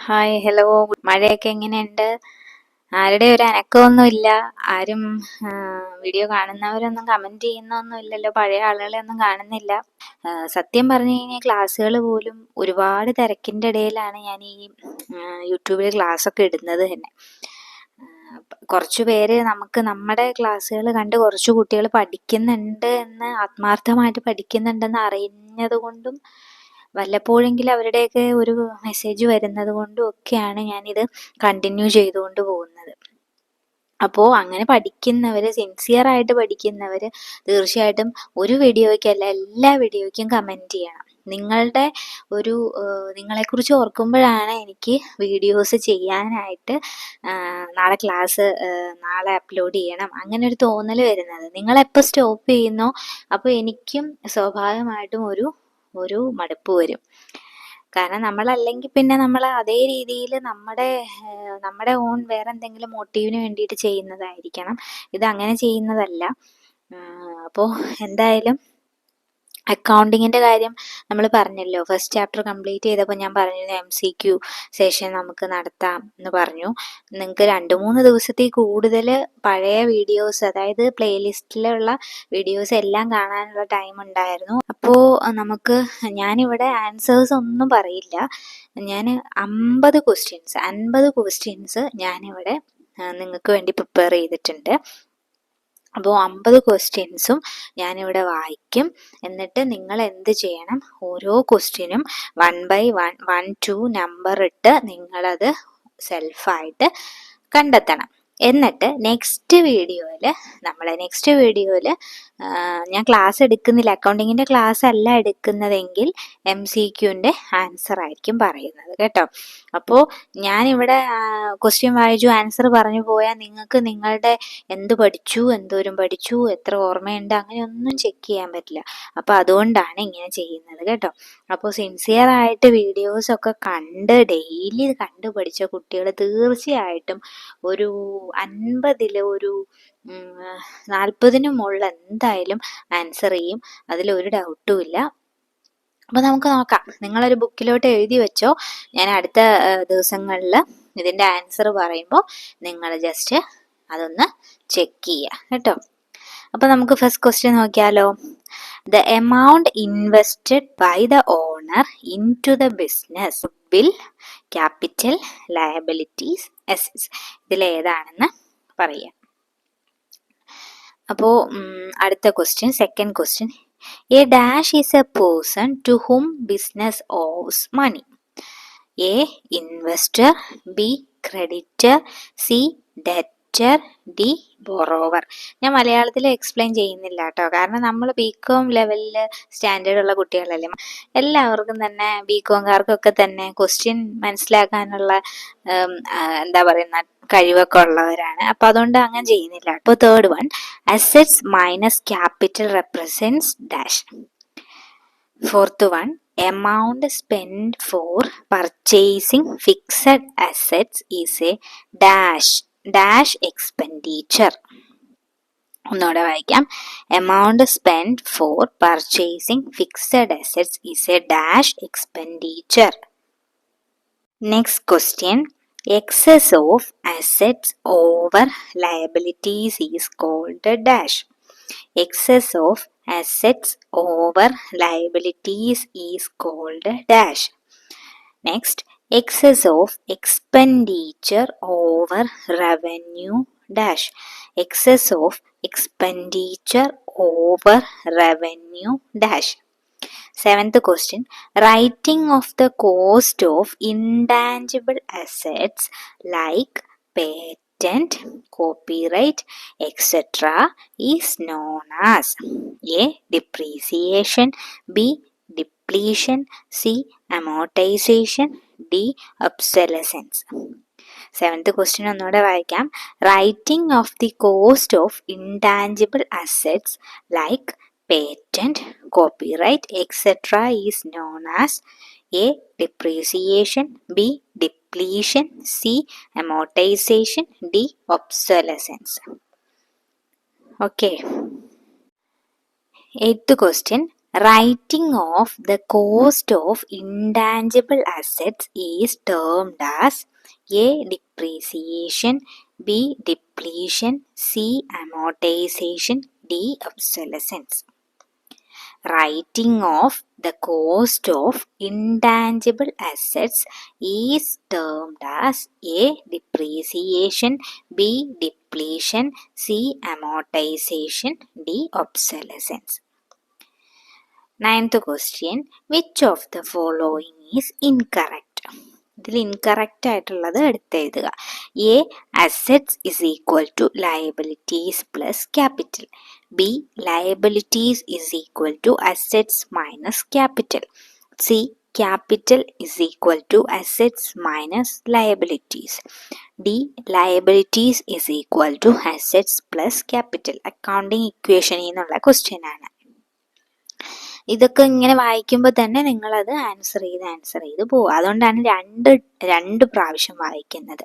Hi, hello. മഴയൊക്കെ എങ്ങനെയുണ്ട്? ആരുടെ ഒരു അനക്കമൊന്നുമില്ല. ആരും വീഡിയോ കാണുന്നവരൊന്നും കമൻറ്റ് ചെയ്യുന്നൊന്നും ഇല്ലല്ലോ. പഴയ ആളുകളെ ഒന്നും കാണുന്നില്ല. സത്യം പറഞ്ഞു കഴിഞ്ഞാൽ ക്ലാസ്സുകൾ പോലും ഒരുപാട് തിരക്കിൻ്റെ ഇടയിലാണ് ഞാൻ ഈ യൂട്യൂബിൽ ക്ലാസ്സൊക്കെ ഇടുന്നത് തന്നെ. കുറച്ച് പേര് നമുക്ക് നമ്മുടെ ക്ലാസ്സുകൾ കണ്ട് കുറച്ച് കുട്ടികൾ പഠിക്കുന്നുണ്ട് എന്ന് ആത്മാർത്ഥമായിട്ട് പഠിക്കുന്നുണ്ടെന്ന് അറിയുന്നത് കൊണ്ടും വല്ലപ്പോഴെങ്കിലും അവരുടെയൊക്കെ ഒരു മെസ്സേജ് വരുന്നത് കൊണ്ടും ഒക്കെയാണ് ഞാനിത് കണ്ടിന്യൂ ചെയ്തുകൊണ്ട് പോകുന്നത്. അപ്പോൾ അങ്ങനെ പഠിക്കുന്നവർ, സിൻസിയറായിട്ട് പഠിക്കുന്നവർ തീർച്ചയായിട്ടും ഒരു വീഡിയോയ്ക്കല്ല എല്ലാ വീഡിയോയ്ക്കും കമൻറ്റ് ചെയ്യണം. നിങ്ങളുടെ ഒരു നിങ്ങളെക്കുറിച്ച് ഓർക്കുമ്പോഴാണ് എനിക്ക് വീഡിയോസ് ചെയ്യാനായിട്ട് നാളെ ക്ലാസ് നാളെ അപ്ലോഡ് ചെയ്യണം അങ്ങനെ ഒരു തോന്നൽ വരുന്നത്. നിങ്ങളെപ്പോൾ സ്റ്റോപ്പ് ചെയ്യുന്നോ അപ്പോൾ എനിക്കും സ്വാഭാവികമായിട്ടും ഒരു മടുപ്പ് വരും. കാരണം നമ്മളല്ലെങ്കിൽ പിന്നെ നമ്മൾ അതേ രീതിയിൽ നമ്മുടെ ഓൺ വേറെ എന്തെങ്കിലും മോട്ടീവിന് വേണ്ടിയിട്ട് ചെയ്യുന്നതായിരിക്കണം. ഇതങ്ങനെ ചെയ്യുന്നതല്ല. അപ്പോൾ എന്തായാലും അക്കൗണ്ടിങ്ങിൻ്റെ കാര്യം നമ്മൾ പറഞ്ഞല്ലോ. ഫസ്റ്റ് ചാപ്റ്റർ കംപ്ലീറ്റ് ചെയ്തപ്പോൾ ഞാൻ പറഞ്ഞിരുന്നു MCQ സെഷൻ നമുക്ക് നടത്താം എന്ന് പറഞ്ഞു. നിങ്ങൾക്ക് 2-3 ദിവസത്തിൽ കൂടുതൽ പഴയ വീഡിയോസ്, അതായത് പ്ലേലിസ്റ്റിലുള്ള വീഡിയോസ് എല്ലാം കാണാനുള്ള ടൈം ഉണ്ടായിരുന്നു. അപ്പോൾ ഞാനിവിടെ ആൻസേഴ്സ് ഒന്നും പറയില്ല. ഞാൻ 50 ക്വസ്റ്റ്യൻസ് ഞാനിവിടെ നിങ്ങൾക്ക് വേണ്ടി പ്രിപ്പയർ ചെയ്തിട്ടുണ്ട്. അപ്പോൾ 50 ക്വസ്റ്റ്യൻസും ഞാനിവിടെ വായിക്കും. എന്നിട്ട് നിങ്ങൾ എന്ത് ചെയ്യണം, ഓരോ ക്വസ്റ്റ്യനും 1 by 1 2 നമ്പർ ഇട്ട് നിങ്ങളത് സെൽഫായിട്ട് കണ്ടെത്തണം. എന്നിട്ട് നെക്സ്റ്റ് വീഡിയോയിൽ ഞാൻ ക്ലാസ് എടുക്കുന്നില്ല, അക്കൗണ്ടിങ്ങിൻ്റെ ക്ലാസ് അല്ല എടുക്കുന്നതെങ്കിൽ MCQൻ്റെ ആൻസർ ആയിരിക്കും പറയുന്നത് കേട്ടോ. അപ്പോൾ ഞാനിവിടെ ക്വസ്റ്റ്യൻ വായിച്ചു ആൻസർ പറഞ്ഞു പോയാൽ നിങ്ങൾക്ക് നിങ്ങളുടെ എന്ത് പഠിച്ചു, എന്തോരം പഠിച്ചു, എത്ര ഓർമ്മയുണ്ട് അങ്ങനെയൊന്നും ചെക്ക് ചെയ്യാൻ പറ്റില്ല. അപ്പോൾ അതുകൊണ്ടാണ് ഇങ്ങനെ ചെയ്യുന്നത് കേട്ടോ. അപ്പോൾ സിൻസിയറായിട്ട് വീഡിയോസൊക്കെ ഡെയിലി കണ്ട് പഠിച്ച കുട്ടികൾ തീർച്ചയായിട്ടും ഒരു 50-ൽ ഒരു 40-ന് മുകളിൽ എന്തായാലും ആൻസർ ചെയ്യും. അതിലൊരു ഡൗട്ടും ഇല്ല. അപ്പോൾ നമുക്ക് നോക്കാം. നിങ്ങളൊരു ബുക്കിലോട്ട് എഴുതി വെച്ചോ. ഞാൻ അടുത്ത ദിവസങ്ങളിൽ ഇതിൻ്റെ ആൻസർ പറയുമ്പോൾ നിങ്ങൾ ജസ്റ്റ് അതൊന്ന് ചെക്ക് ചെയ്യുക കേട്ടോ. അപ്പോൾ നമുക്ക് ഫസ്റ്റ് ക്വസ്റ്റ്യൻ നോക്കിയാലോ. The amount invested by the owner into the business, goodwill, capital, liabilities, assets. ഇതിലേതാണെന്ന് പറയാം. അപ്പോൾ അടുത്ത question, second question. A dash is a person to whom business owes money. A investor, B creditor, C debtor, D borrower. ഞാൻ മലയാളത്തിൽ explain ചെയ്യുന്നില്ല കേട്ടോ, കാരണം നമ്മൾ BCom ലെവലിൽ സ്റ്റാൻഡേർഡ് ഉള്ള കുട്ടികളല്ലേ. എല്ലാവർക്കും തന്നെ BComകാർക്കൊക്കെ തന്നെ ക്വസ്റ്റ്യൻ മനസ്സിലാക്കാനുള്ള എന്താ പറയുന്ന കഴിവൊക്കെ ഉള്ളവരാണ്. അപ്പോൾ അതുകൊണ്ട് അങ്ങനെ ചെയ്യുന്നില്ല. അപ്പോൾ third one, assets minus capital represents dash. Fourth one, amount spent for purchasing fixed assets is a dash expenditure. ഒന്നുകൂടെ വായിക്കാം. amount spent for purchasing fixed assets is a dash expenditure. Next question, excess of assets over liabilities is called a dash. Excess of assets over liabilities is called a dash. Next, excess of expenditure over revenue dash. Excess of expenditure over revenue dash. Seventh question, writing of the cost of intangible assets like patent, copyright, etc. is known as A. depreciation, B. depletion, C. amortization, D. obsolescence. Seventh question ഒന്നുകൂടെ വായിക്കാം. Writing of the cost of intangible assets like patent, copyright, etc. is known as A. depreciation, B. depletion, C. amortization, D. obsolescence. Okay. Eighth question, Writing off the cost of intangible assets is termed as A. Depreciation, B. Depletion, C. Amortization, D. Obsolescence. Writing off the cost of intangible assets is termed as A. Depreciation, B. Depletion, C. Amortization, D. Obsolescence. Ninth question, which of the following is incorrect? ഇതിൽ incorrect ആയിട്ടുള്ളത് എടുത്തെഴുതുക. A. Assets is equal to liabilities plus capital. B. Liabilities is equal to assets minus capital. C. Capital is equal to assets minus liabilities. D. Liabilities is equal to assets plus capital. Accounting ഇക്വേഷനിൽ നിന്നുള്ള question ആണ്. ഇതൊക്കെ ഇങ്ങനെ വായിക്കുമ്പോൾ തന്നെ നിങ്ങളത് answer ചെയ്ത് പോവുക. അതുകൊണ്ടാണ് രണ്ട് പ്രാവശ്യം വായിക്കുന്നത്.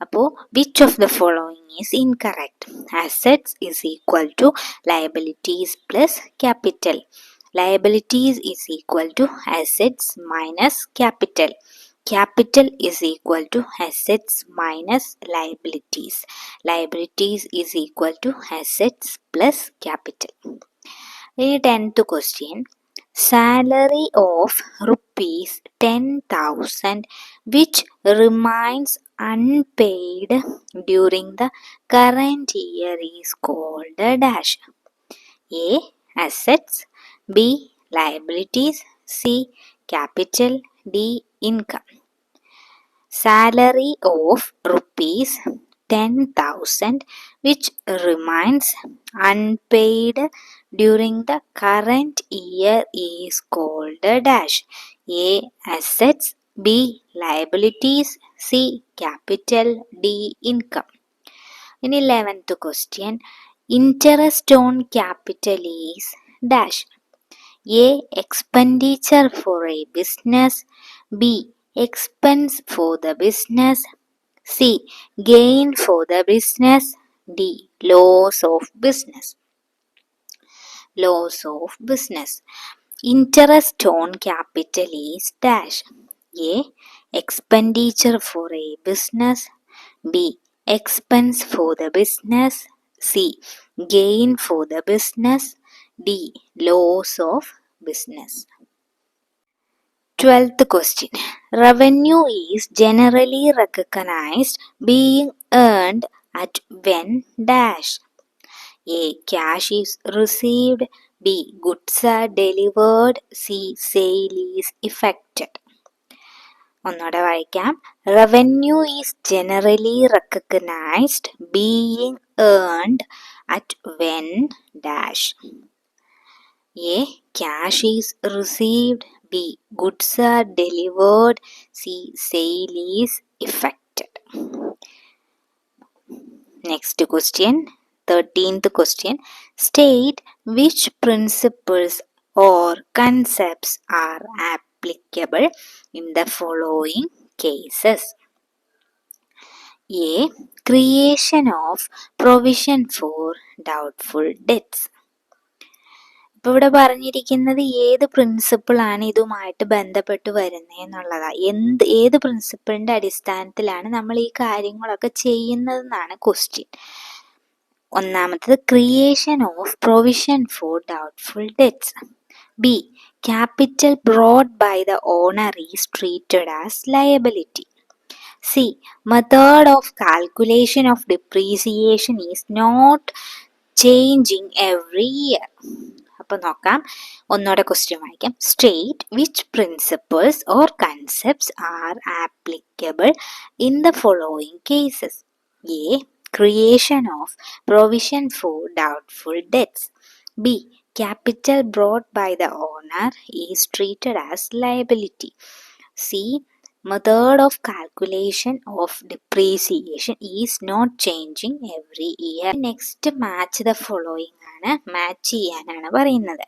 അപ്പോൾ which of the following is incorrect? Assets is equal to liabilities plus capital. Liabilities is equal to assets minus capital. Capital is equal to assets minus liabilities. Liabilities is equal to assets plus capital. In 10th question, salary of rupees 10,000 which remains unpaid during the current year is called a dash. A. Assets, B. Liabilities, C. Capital, D. Income. Salary of rupees 10,000 which remains unpaid during the current year is called a dash. A. Assets, B. Liabilities, C. Capital, D. Income. In 11th question, interest on capital is dash. A. Expenditure for a business, B. Expense for the business, C. Gain for the business, D. Loss of business. Loss of business. Interest on capital is dash. A. Expenditure for a business, B. Expense for the business, C. Gain for the business, D. Loss of business. 12th question. Revenue is generally recognized being earned at when dash. A. Cash is received, B. Goods are delivered, C. Sale is effected. ഒന്നുകൂടെ വായിക്കാം. Revenue is generally recognized being earned at when dash. A. Cash is received, B. Goods are delivered, C. Sale is effected. Next question, 13th question. State which principles or concepts are applicable in the following cases. A. Creation of provision for doubtful debts. ഇപ്പോൾ ഇവിടെ പറഞ്ഞിരിക്കുന്നത് ഏത് പ്രിൻസിപ്പിളാണ് ഇതുമായിട്ട് ബന്ധപ്പെട്ട് വരുന്നത് എന്നുള്ളതാണ്. ഏത് പ്രിൻസിപ്പിളിന്റെ അടിസ്ഥാനത്തിലാണ് നമ്മൾ ഈ കാര്യങ്ങളൊക്കെ ചെയ്യുന്നതെന്നാണ് ക്വസ്റ്റ്യൻ. ഒന്നാമത്തത് creation of provision for doubtful debts. B. Capital brought by the owner is treated as liability. C. Method of calculation of depreciation is not changing every year. അപ്പൊ നോക്കാം, ഒന്നുകൂടെ ക്വസ്റ്റ്യൻ വായിക്കാം. State which principles or concepts are applicable in the following cases. A. Creation of provision for doubtful debts. B. Capital brought by the owner is treated as liability. C. Method of calculation of depreciation is not changing every year. Next, match the following ആണ്. Match ചെയ്യാനാണ് പറയുന്നത്.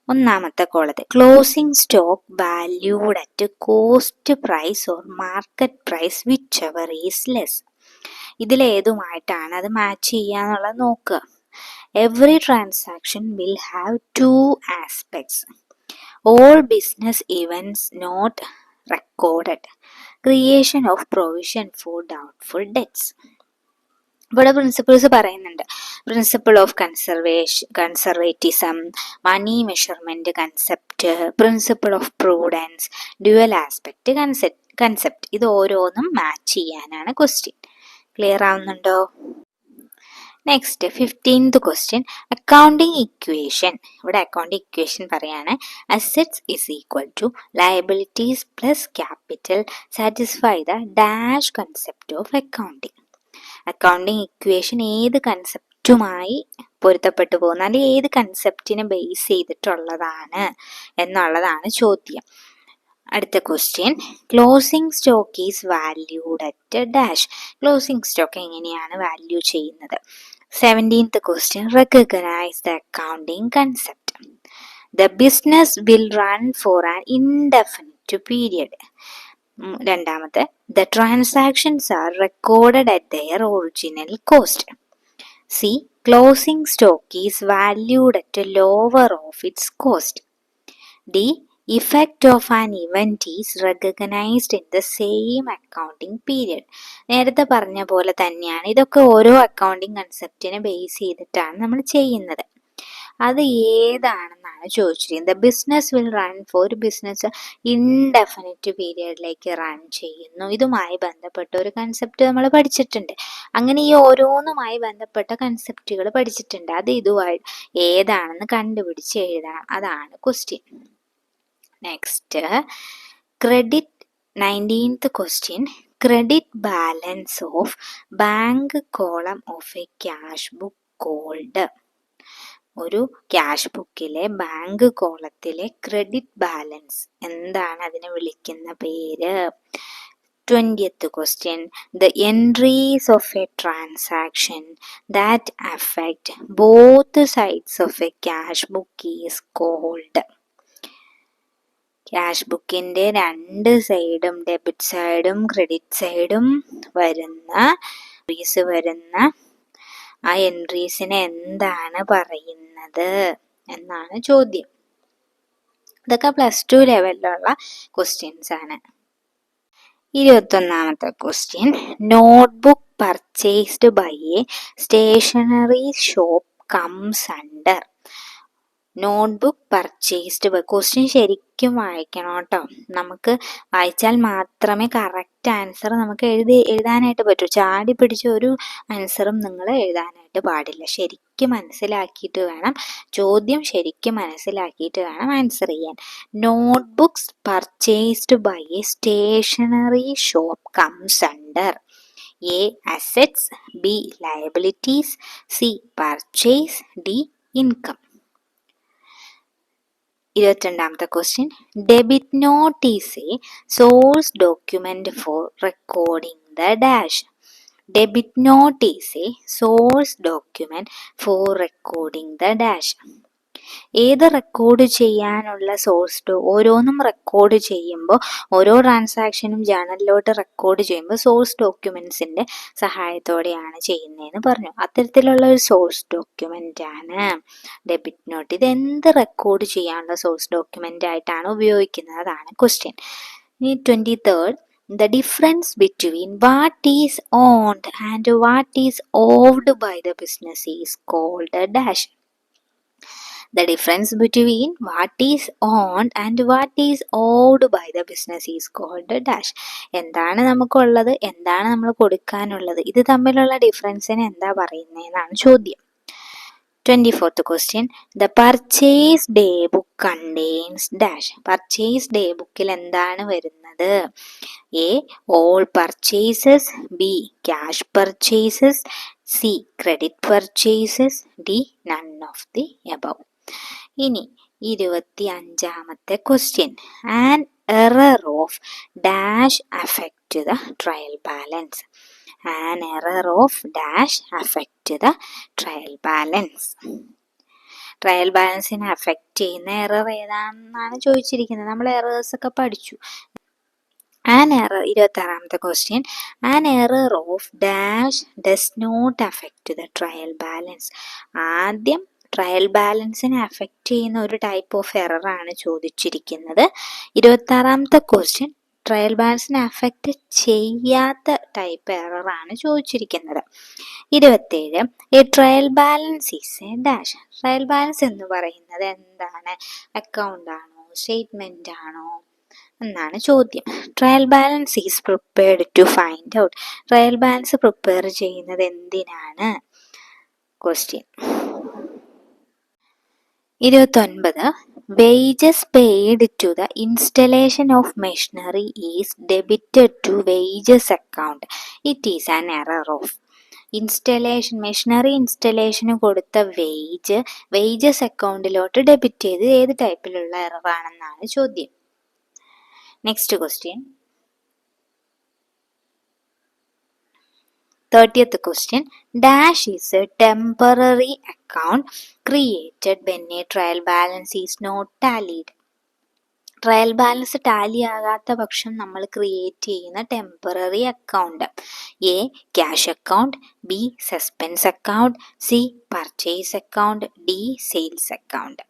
ഒന്നാമത്തെ കോളത്ത് closing stock valued at cost price or market price whichever is less. ഇതിലേതുമായിട്ടാണ് അത് match ചെയ്യാന്നുള്ളത് നോക്കുക. Every transaction will have two aspects. All business events not recorded. Creation of provision for doubtful debts. ഇവിടെ principles പറയുന്നുണ്ട്. Principle of conservatism, money measurement concept, principle of prudence, dual aspect concept. ഇത് ഓരോന്നും match ചെയ്യാനാണ് question. Clear ആവുന്നുണ്ടോ? Next 15th question, accounting equation. ഇവിടെ accounting equation പറയാണ് assets is equal to liabilities plus capital satisfy the dash concept of accounting. Accounting equation ഏത് കൺസെപ്റ്റുമായി പൊരുത്തപ്പെട്ടു പോകുന്ന, അല്ലെങ്കിൽ ഏത് കൺസെപ്റ്റിനെ ബേസ് ചെയ്തിട്ടുള്ളതാണ് എന്നുള്ളതാണ് ചോദ്യം. അടുത്ത question, closing stock is valued at dash. Closing stock എങ്ങനെയാണ് വാല്യൂ ചെയ്യുന്നത്? 17th question, recognize the accounting concept. The business will run for an indefinite period. രണ്ടാമത്തെ, the transactions are recorded at their original cost. C, closing stock is valued at a lower of its cost. D, effect of an event is recognized in the same accounting period. നേരത്തെ പറഞ്ഞ പോലെ തന്നെയാണ്, ഇതൊക്കെ ഓരോ accounting കൺസെപ്റ്റിനെ base ചെയ്തിട്ടാണ് നമ്മൾ ചെയ്യുന്നത്. അത് ഏതാണെന്നാണ് ചോദിച്ചിരിക്കുന്നത്. ബിസിനസ് വിൽ റൺ ഫോർ, ഒരു ബിസിനസ് ഇൻഡെഫിനിറ്റ് പീരിയഡിലേക്ക് റൺ ചെയ്യുന്നു. ഇതുമായി ബന്ധപ്പെട്ട ഒരു കൺസെപ്റ്റ് നമ്മൾ പഠിച്ചിട്ടുണ്ട്. അങ്ങനെ ഈ ഓരോന്നുമായി ബന്ധപ്പെട്ട കൺസെപ്റ്റുകൾ പഠിച്ചിട്ടുണ്ട്. അത് ഇതുമായി ഏതാണെന്ന് കണ്ടുപിടിച്ച് എഴുതണം. അതാണ് question. Next, credit 19th question, credit balance of bank column of a cash book called. ഒരു ക്യാഷ് ബുക്കിലെ ബാങ്ക് കോളത്തിലെ ക്രെഡിറ്റ് ബാലൻസ് എന്താണ് അതിനെ വിളിക്കുന്ന പേര്? 20th question, the entries of a transaction that affect both sides of a cash book is called. Cash ബുക്കിന്റെ രണ്ട് സൈഡും, debit സൈഡും ക്രെഡിറ്റ് സൈഡും വരുന്ന ആ എൻട്രീസിനെ എന്താണ് പറയുന്നത് എന്നാണ് ചോദ്യം. ഇതൊക്കെ +2 ലെവലിലുള്ള ക്വസ്റ്റ്യൻസ് ആണ്. 21ാമത്തെ question, notebook purchased by a stationery shop comes under. Notebook purchased by, question ശരിക്കും വായിക്കണം കേട്ടോ. നമുക്ക് വായിച്ചാൽ മാത്രമേ കറക്റ്റ് ആൻസർ നമുക്ക് എഴുതാനായിട്ട് പറ്റൂ. ചാടി പിടിച്ച ഒരു ആൻസറും നിങ്ങൾ എഴുതാനായിട്ട് പാടില്ല. ശരിക്കും മനസ്സിലാക്കിയിട്ട് വേണം, ചോദ്യം ശരിക്കും മനസ്സിലാക്കിയിട്ട് വേണം ആൻസർ ചെയ്യാൻ. Notebooks purchased by a stationery shop comes under A assets, B liabilities, C purchase, D income. 22ാമത്തെ question, debit note is a source document for recording the dash. Debit note is a source document for recording the dash. ഏത് record ചെയ്യാനുള്ള ഓരോന്നും record ചെയ്യുമ്പോൾ, ഓരോ ട്രാൻസാക്ഷനും ജേണലിലോട്ട് record ചെയ്യുമ്പോൾ source ഡോക്യുമെന്റ്സിന്റെ സഹായത്തോടെയാണ് ചെയ്യുന്നതെന്ന് പറഞ്ഞു. അത്തരത്തിലുള്ള ഒരു സോഴ്സ് ഡോക്യുമെന്റ് ആണ് ഡെബിറ്റ് നോട്ട്. ഇത് എന്ത് റെക്കോർഡ് ചെയ്യാനുള്ള സോഴ്സ് ഡോക്യുമെന്റ് ആയിട്ടാണ് ഉപയോഗിക്കുന്നത്? അതാണ് ക്വസ്റ്റ്യൻ. ഇനി 23rd, the difference between what is owned and what is owed by the business is called a dash. The difference between what is owned and what is owed by the business is called a dash. എന്താണ് നമുക്കുള്ളത്, എന്താണ് നമ്മൾ കൊടുക്കാനുള്ളത്, ഇത് തമ്മിലുള്ള ഡിഫറൻസിനെ എന്താ പറയുന്നതെന്നാണ് ചോദ്യം. 24th question, the purchase day book contains dash. Purchase day ബുക്കിൽ എന്താണ് വരുന്നത്? A all purchases, B cash purchases, C credit purchases, D none of the above. ഇനി 25ാമത്തെ question, an error of dash affect the trial balance. An error of dash affect the trial balance. Trial ബാലൻസിനെ affect ചെയ്യുന്ന error ഏതാണെന്നാണ് ചോദിച്ചിരിക്കുന്നത്. നമ്മൾ errors ഒക്കെ പഠിച്ചു. An error 26ാമത്തെ question. An error of dash does not affect the trial balance. ആദ്യം trial ബാലൻസിനെ അഫക്റ്റ് ചെയ്യുന്ന ഒരു ടൈപ്പ് ഓഫ് എററാണ് ചോദിച്ചിരിക്കുന്നത്. 26ാമത്തെ ക്വസ്റ്റ്യൻ ട്രയൽ ബാലൻസിനെ അഫക്റ്റ് ചെയ്യാത്ത ടൈപ്പ് എററാണ് ചോദിച്ചിരിക്കുന്നത്. 27 a trial balance is a dash. Trial balance എന്ന് പറയുന്നത് എന്താണ്? അക്കൗണ്ട് ആണോ, സ്റ്റേറ്റ്മെന്റ് ആണോ എന്നാണ് ചോദ്യം. Trial balance is prepared to find out. Trial balance prepare ചെയ്യുന്നത് എന്തിനാണ്? Question. 29 wages paid to the installation of machinery is debited to wages account. It is an error of installation. Machinery ഇൻസ്റ്റലേഷന് കൊടുത്ത wages അക്കൗണ്ടിലോട്ട് debit ചെയ്ത് ഏത് ടൈപ്പിലുള്ള error ആണെന്നാണ് ചോദ്യം. Next question. 30th question. Dash is a temporary account created when a trial balance is not tallied. Trial balance Tally ആകാത്ത പക്ഷം നമ്മൾ ക്രിയേറ്റ് ചെയ്യുന്ന temporary account. A cash account, B suspense account, C purchase account, D sales account.